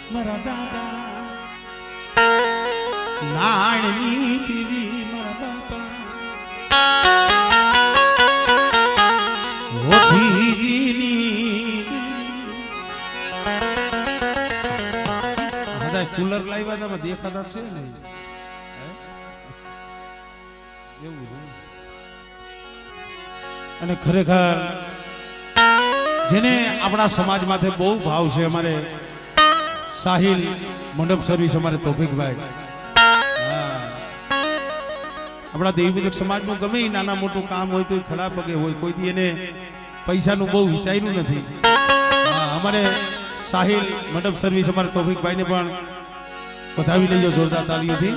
મારા દાદા નાણની દીવી મારા બાપા કુલર લાવ્યા હતા દેખાતા છે ને એવું અને ખરેખર જેને આપણા સમાજ માટે બહુ ભાવ છે અમારે સાહિલ મંડપ સર્વિસ અમારે તોફિકભાઈ આપણા દેવીપૂજક સમાજનું ગમે નાના મોટું કામ હોય તો ખડા પગે હોય કોઈ દી એને પૈસાનું બહુ વિચાર્યું નથી અમારે સાહિલ મંડપ સર્વિસ અમારે તોફિકભાઈને પણ વધાવી લઈજો જોરદાર તાલીઓથી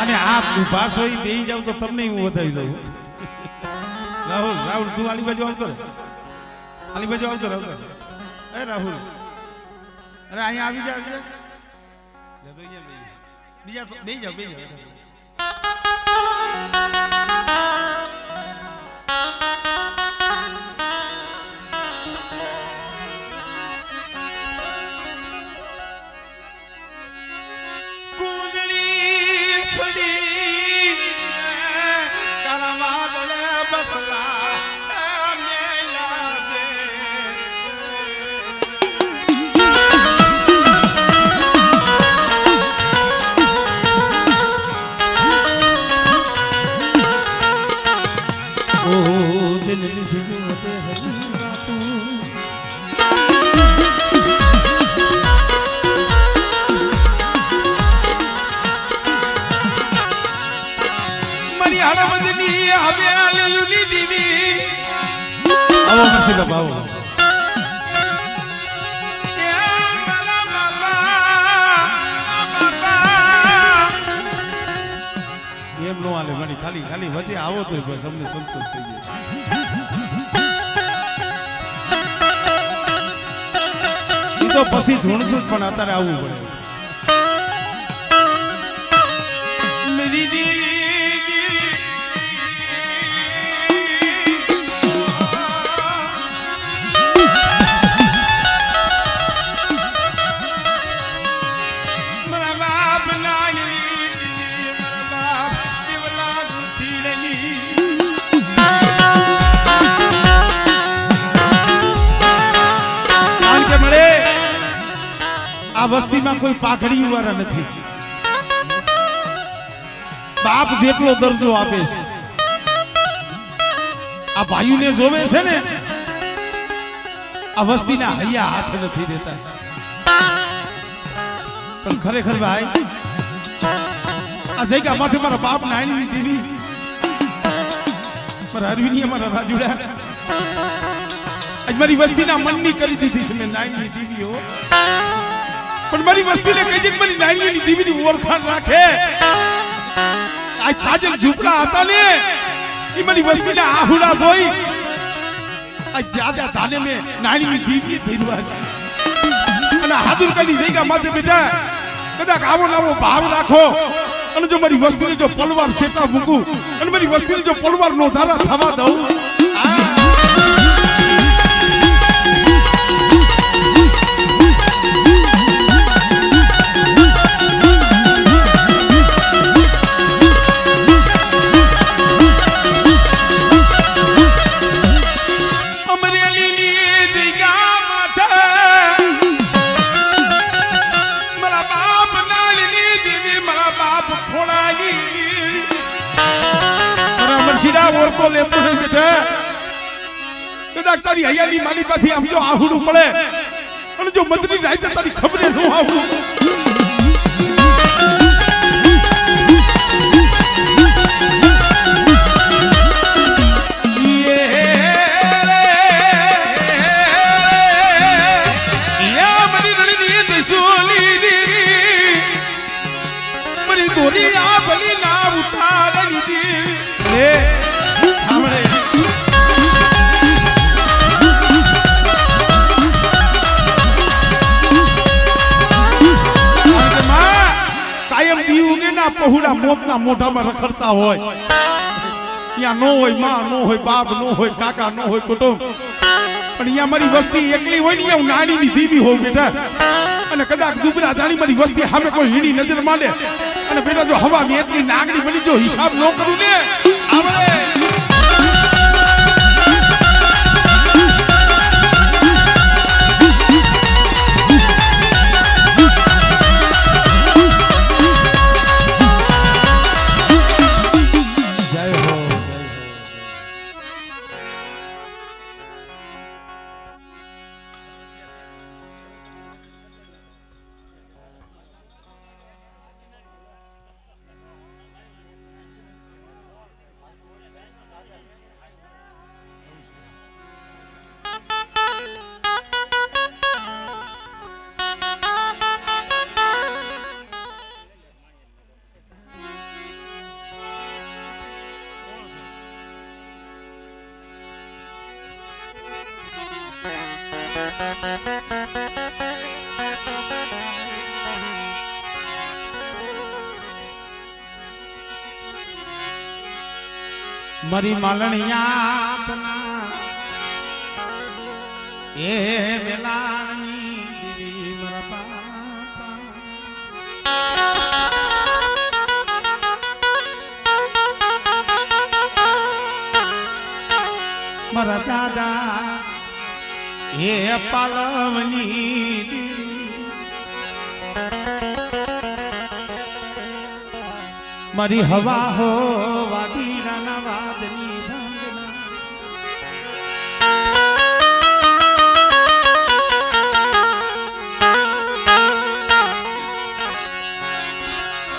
અને આપ ઉભા છો બેહી જાવ તો તમને હું વધાવી લઉં રાહુલ રાહુલ તું આલી બાજુ આવતો આલી બાજુ આવતો એ રાહુલ અરે અહીંયા આવી જાવ બીજા બે જાવ એમ નો આલે મને ખાલી ખાલી વચ્ચે આવો તો બસ અમને સંતોષ થઈ જાય તો પછી જોણશું પણ અત્યારે આવવું પડે મેરી આ વસ્તીમાં કોઈ પાઘડી વાળા નથી બાપ જેટલો દરજ્જો આપે છે આ ભાઈઓને જોવે છે ને આ વસ્તીના હૈયા હાથ નથી દેતા પણ ખરેખર ભાઈ આ જગ્યા માથે મારા બાપ નાયણની દેવી મારા અરવિંદી અમારા રાજુડા આજ મારી વસ્તીના મનની કરી દીધી છે મેં નાયણની દેવીઓ પણ મારી વસ્તીને કહી છે કે મારી નાયણની દેવીની ઓળખાણ રાખે આજ સાજલ ઝૂપડા હતા ને એ મારી વસ્તીના આહુડા જોઈ આજ જ્યાં ધાને મેં નાયણની દેવી ધીરવા છે અને હાદુર કલી જગ્યા માથે બેઠા કદાચ આવો નવો ભાવ રાખો અને જો મારી વસ્તીને જો પલવાર શેટા મૂકું અને મારી વસ્તીને જો પલવાર નો ધારા થવા દઉં ઓળખો લેતો નહીં બેટા કદાચ તારી હૈયાની માની પાછી આમ જો આહુડું પડે અને જો મદની રાતે તારી ખબરે ન આવું હુલા મોતના મોઢામાં રખડતા હોય ત્યાં નો હોય માં નો હોય બાપ નો હોય કાકા નો હોય કુટુંબ પણ અહીંયા મારી વસ્તી એકલી હોય ને હું નાનીની દીવી હોઉં બેટા અને કદાચ દુબરા જાણી મારી વસ્તી સામે કોઈ હીડી નજર માંડે અને બેટા જો હવા મેતની નાગડી બની જો હિસાબ ન કરું ને આવડે મારી માલણિયા તના એ વેલાની દીવી મારા બાપા મારા દાદા એ પાલવની મારી હવા હો વાદીડાના વાદની ભાંગના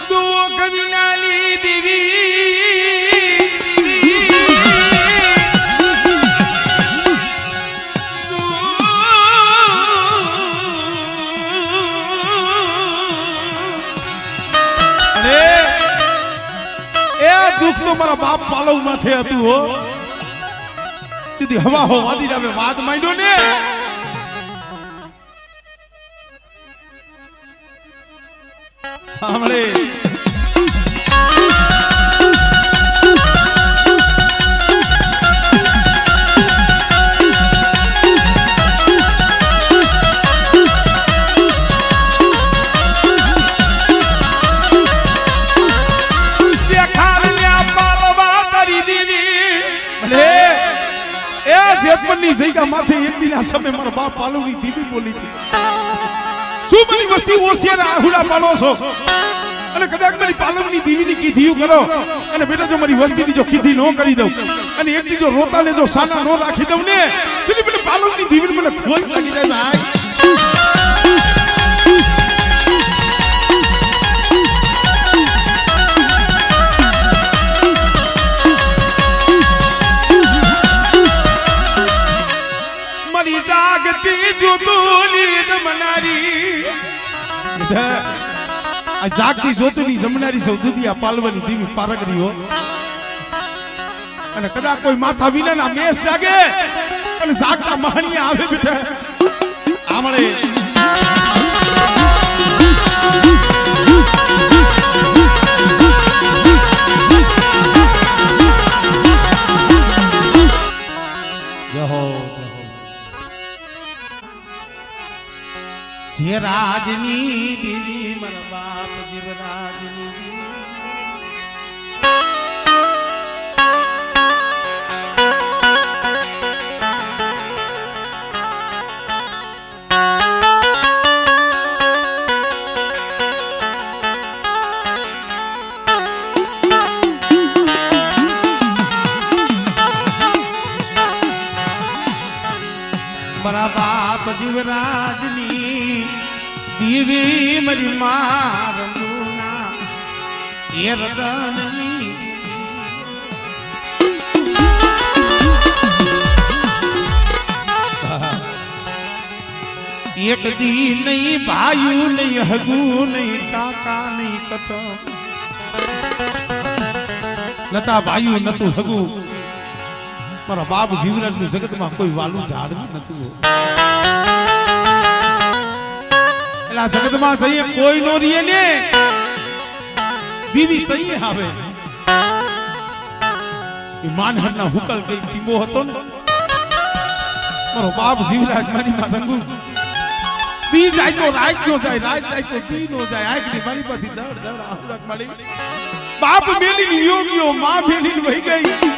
દો કવિનાલી દેવી દુઃખ તો મારા બાપ પાલવ માથે હતું હો સીધી હવા હો વાદી જાવે વાદ માંડ્યો ને સાંભળે જેતપણની જગ્યા માથે એક દિના સમય મારા બાપ પાલવની દીવી બોલી હતી શું મારી વસ્તી ઓસિયાર આહુડા પાડો છો અને કદાચ મારી પાલવની દીવીની કીધીયું કરો અને બેટા જો મારી વસ્તીની જો કીધી ન કરી દઉં અને એક દી જો રોતા ને જો સાના ન રાખી દઉં ને પેલી પાલવની દીવીને મને ખોટ લાગી જાય ભાઈ જાગતી જોતની જમનારી સૌથી આ પાલવાની દીવી પારગરી હો અને કદાચ કોઈ માથા વિનાના મેષ જાગે અને જાગતા મહાણીયા આવે બેઠા આમળે જીવરાજની દીવી મારા બાપ જીવરાજની મારા બાપ જીવરાજની દીવી મારી મારનુના એ રતનની એક દી નહીં ભાયું નહીં હગું નહીં કાકા નહીં કટ નતા ભાયું નતું હગું મારા બાપ જીવરાજનું જગતમાં કોઈ વાલું ઝાડવું નતું એટલે આ જગતમાં જઈએ કોઈ નો રીએ ને દીવી તઈ આવે એ માનહરના હુકલ કઈ ટીમો હતો ને મારો બાપ જીવરાજ મારી માં રંગુ દી જાય તો રાત નો જાય રાત જાય તો દી નો જાય આગની મારી પાસે દડ દડ આહુડક મારી બાપ મેલી યોગીઓ માં મેલી વહી ગઈ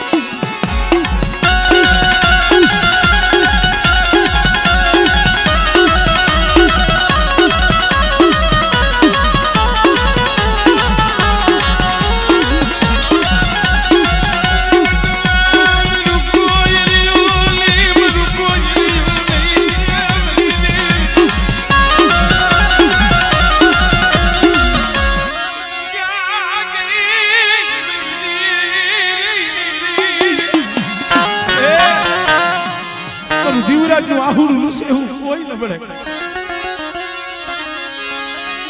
આહુડું નું સેવું કોઈ ન બળે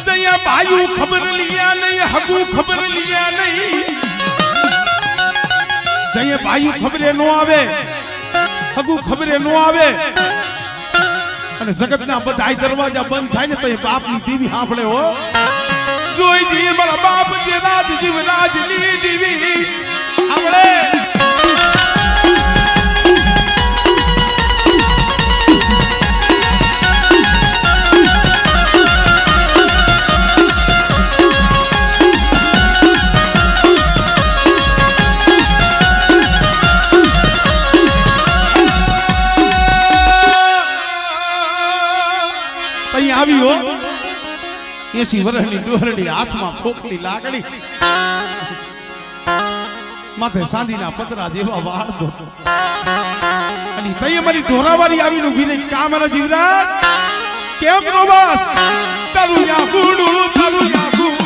જયા બાયુ ખબર લિયા નહીં હગુ ખબર લિયા નહીં જયા બાયુ ખબરે નો આવે હગુ ખબરે નો આવે અને જગતના બધા દરવાજા બંધ થાય ને તો એ બાપની દેવી સાંભળે હો જોઈ જી મારા બાપ જે રાજ જીવરાજ ની દેવી સાંભળે આવ્યો 80 વર્ષની ડોહરડી હાથમાં ખોખલી લાકડી માથે સાંદીના પતરા જેવા વાળ દોતો અને તઈ મારી ઢોરાવાળી આવીને ઊભી રહી કા મારા જીવરાજ કેમ પ્રવાસ તારું યા ગુડુ તારું યા ગુડુ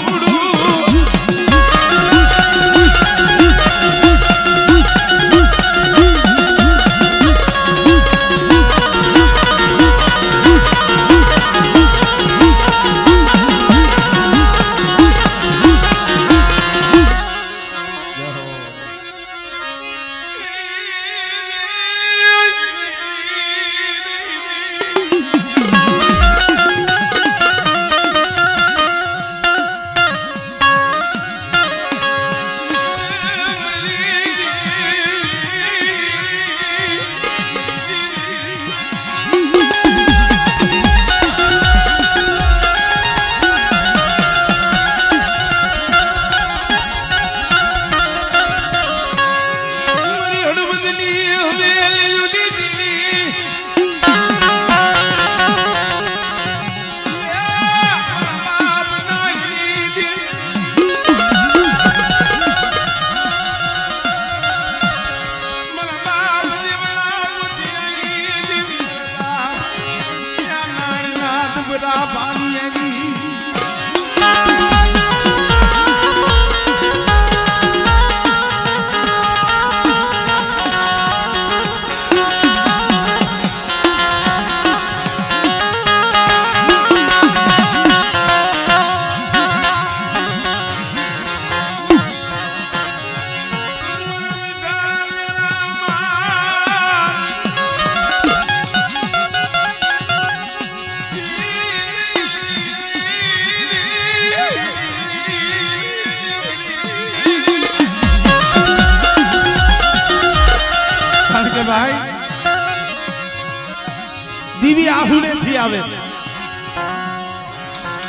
દીવી આહુડે થી આવે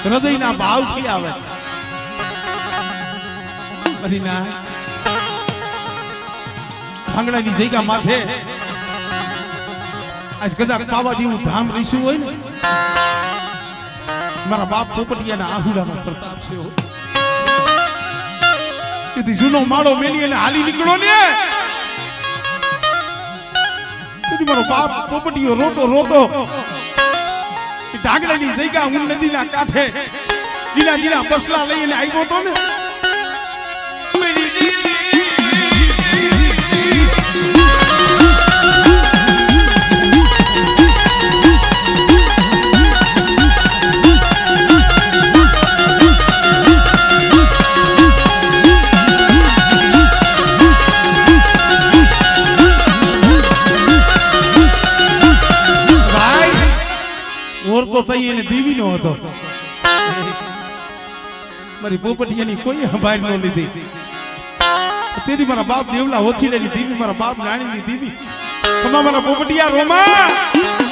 હૃદયના ભાવથી આવે મદીના ભાંગડાની જગ્યા માથે આજ કદાચ પાવા જેવું ધામ રીશું હોય ને મારા બાપ પોપટિયાના આહુડાનો પ્રતાપ છે તેથી જૂનો માળો મેલી અને હાલી નીકળો ને મારો બાપ પોપટીયો રોતો રોતો ઢાગડાની જગ્યા હું નદીના કાંઠે જીલા જીલા બસલા લઈને આવ્યો તો ને તો તઈ એને દીવી નો હતો મારી પોપટિયાની કોઈ સંભાળ ન લીધી તેરી મારા બાપ દેવલા ઓછી લેની દીવી મારા બાપ રાણીની દીવી ખમા મારા પોપટિયા રોમા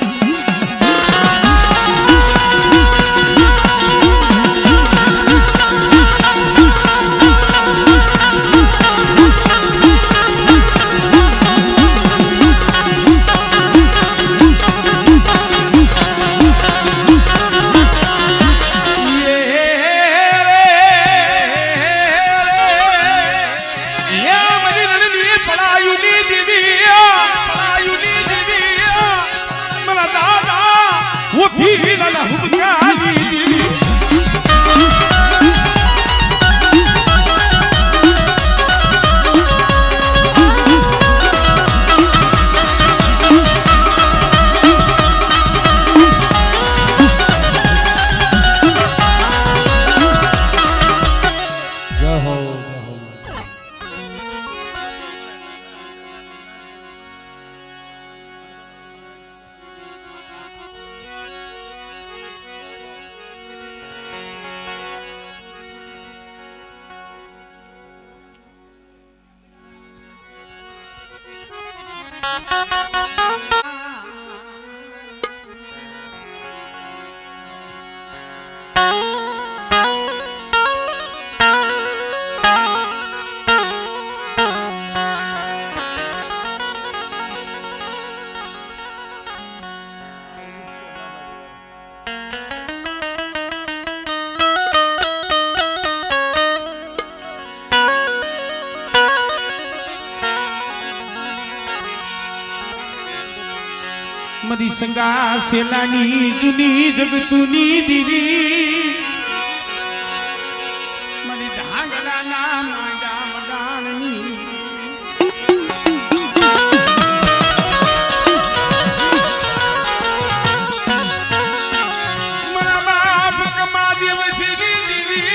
મરી સંગા સેલાની જૂની જગતુની દીવી મરી ઢાંગડાના નાડા મડાણની મારા બાપ કમા દેવસી દીવી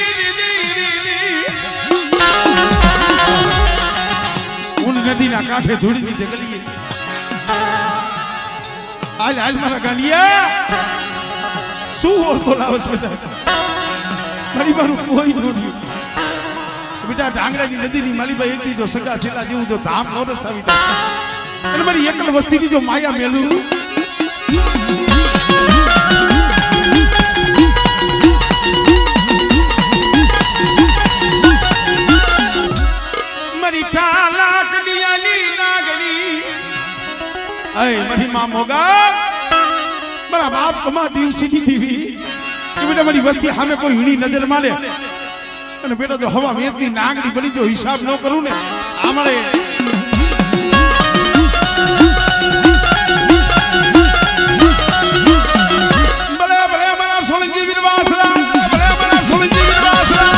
ઉન નદીના કાંઠે ધૂળની જગલી आज आज मारा गालिया શું ઓર બોલાવસ બેટા મારી બારું કોઈ નોડ્યું બેટા ડાંગરાની નદીની માલીબાઈ એકદી જો સગા સેલા જેવું જો ધામ નો રસાવી દે અને મારી એકલ વસ્તીની જો માયા મેલું મારી ટાલા કડિયાની નાગણી અય મારી માં મોગા મારા બાપ કમા દિવસી ની દીવી કે બેટા મારી વસ્તી સામે કોઈ હીણી નજર મારે અને બેટા જો હવા મેદની નાગડી બની જો હિસાબ ન કરું ને આમળે ભલે ભલે મારા સોલંકી વીરવાસરા ભલે મારા સોલંકી વીરવાસરા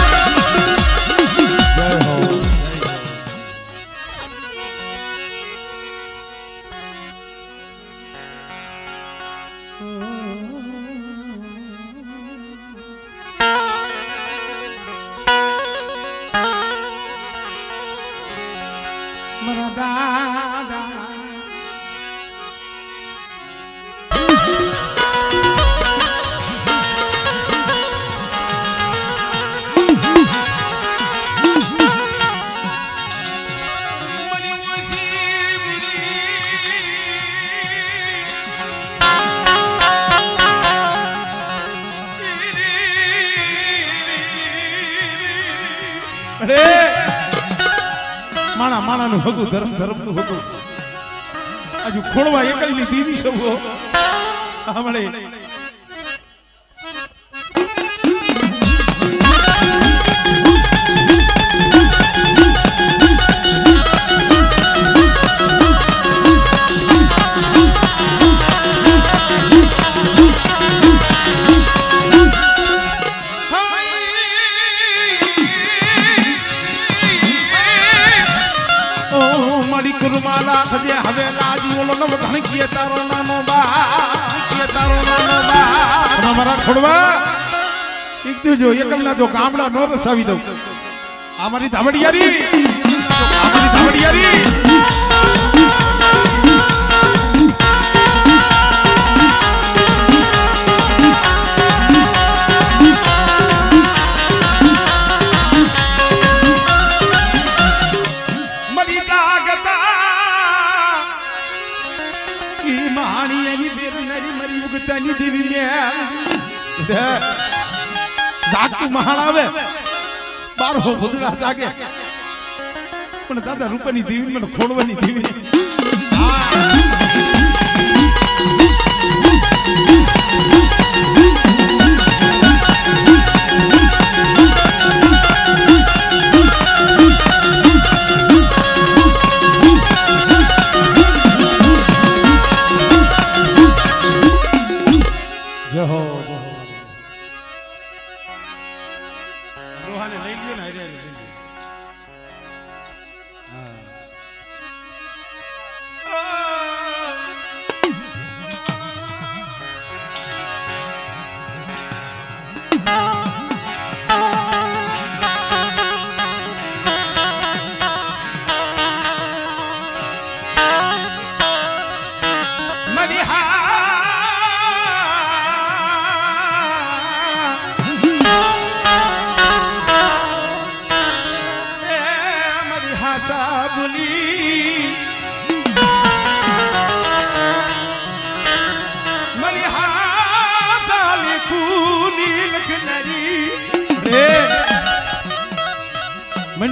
માણા માણા નું હગું ધર્મ ધર્મ નું હગું આજુ ખોળવા એકલી દીવી સવો હમણે માલા ખજે હવે લાજી ઓલો નવ ધણકીએ તારો નાનો બા કે તારો નાનો બા અમારા ખોડવા એક જો એકલના જો ગામડા નો રસાવી દઉં અમારી ધાવડિયારી અમારી ધાવડિયારી દેવી ને જાગતું મહાણ આવે બારો ભૂતડા જાગે પણ દાદા રૂપાની દેવી મને ખોડવાની દેવી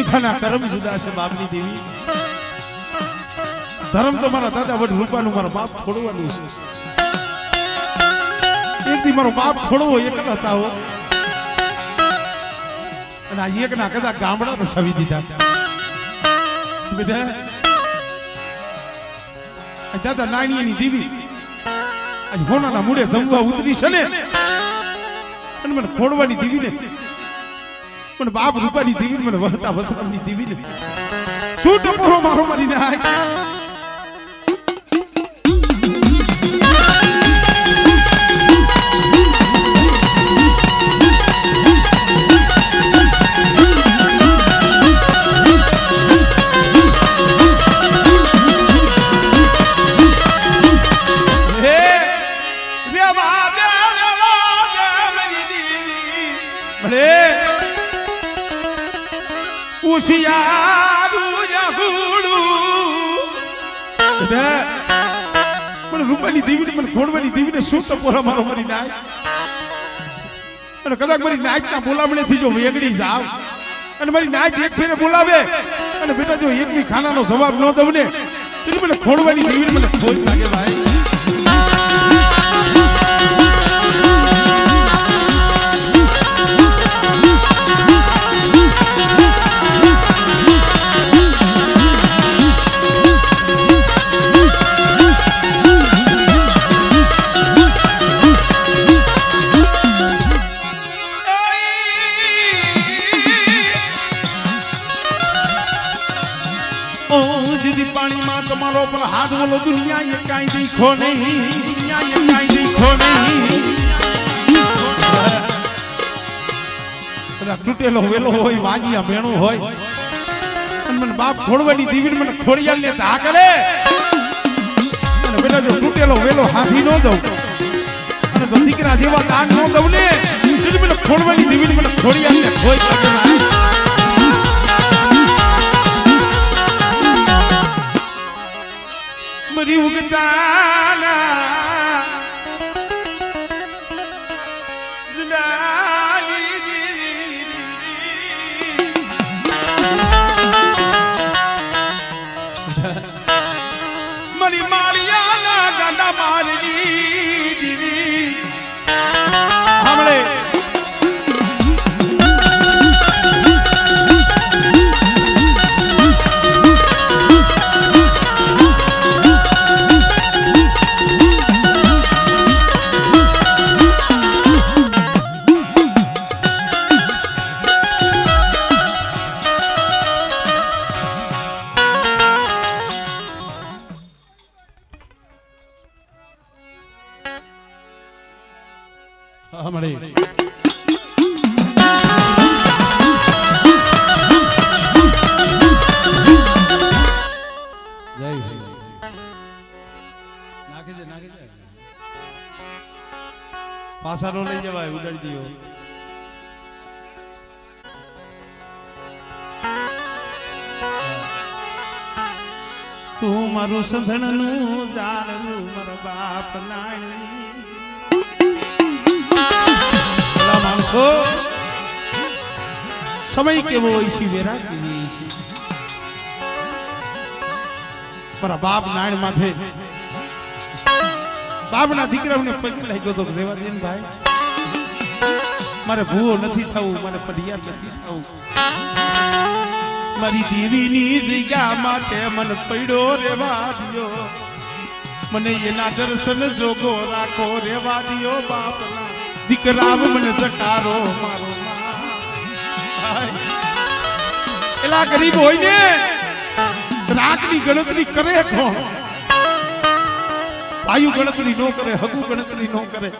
મનખાના કર્મ જુદા છે બાપની દેવી ધર્મ તો મારા દાદા વડ રૂપાનું મારો બાપ ખોડવાનું છે એક દી મારો બાપ ખોડવો એક હતા હો અને આ એક ના કદાચ ગામડા તો સવી દીધા બેટા દાદા નાણીની દેવી આજ હોનાના મૂળે જમવા ઉતરી છે ને અને મને ખોડવાની દેવી ને પણ બાપ રૂપાની દેવી મને વહતા વસરાની દેવી ને શું ટપોરો મારો મારી નાય રૂપાની દેવી મને ખોડવાની દેવી ને શું ટપોરા મારો મારી નાય અને કદાચ મારી નાયક ના બોલાવણેથી જો વેગડી જાવ અને મારી નાયક એક ફેરે બોલાવે અને બેટા જો એક બી ખાનાનો જવાબ ન દઉં ને એટલે મને ખોડવાની દેવી મને ખોજ લાગે ભાઈ हाथ बोलो दुनिया ये काई देखो नहीं दुनिया ये काई देखो नहीं टूटेलो वेलो होय वाजिया बेणो होय मन बाप खोड़वानी देवी मन खोड़िया ले धा करे અને બેટા જો ટૂટેલો વેલો હાથી નો દઉં અને તો દીકરા જેવા દાન નો દઉં ને એટલે મને ખોડવાની દેવી મને ખોડિયા ને ખોઈ લાગે મરી ઉગતાના મરી માળિયાના ગાંડા મારની દીવી હમણે हमारे जय नाखे दे पासा रो ले जवाय उड़ाड़ी दियो तू मारू संधणनु जाळनु मारा बाप नाणी છો સમય કેવો હોય છે વેરા કેવી હોય છે મારા બાપ નાણ માથે બાપના દીકરાઓને પગ લાગ્યો તો રેવા દે ને ભાઈ મારે ભૂવો નથી થવું મારે પડિયાર નથી થવું મારી દેવીની જગ્યા માટે મને પડ્યો રેવા દિયો મને એના દર્શન જોગો રાખો રેવા દિયો બાપના દીકરાવ મને જકારો મારો એલા ગરીબ હોય ને રાગની ગણતરી કરે કોણ વાયુ ગણતરી નો કરે હગુ ગણતરી નો કરે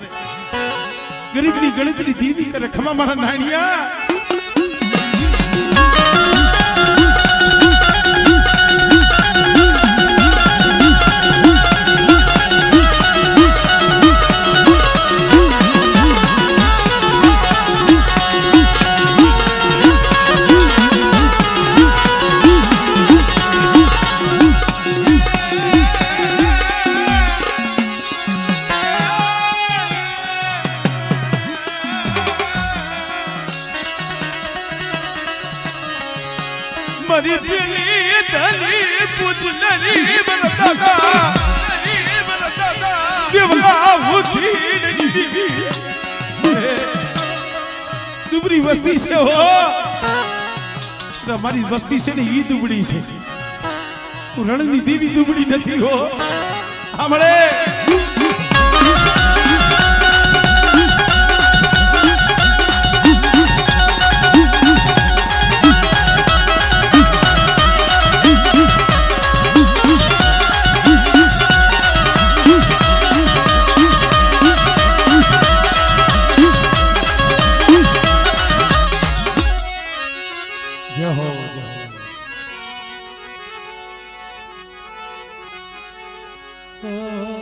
ગરીબની ગણતરી દેવી કરે ખમા મારા નાણિયા मरी पिली धनी पूजनरी बनता देवगा होती दुबरी वस्ती से हो हमारी वस्ती से नहीं दुबड़ी से रणनी देवी दुबड़ी नहीं हो हमरे Oh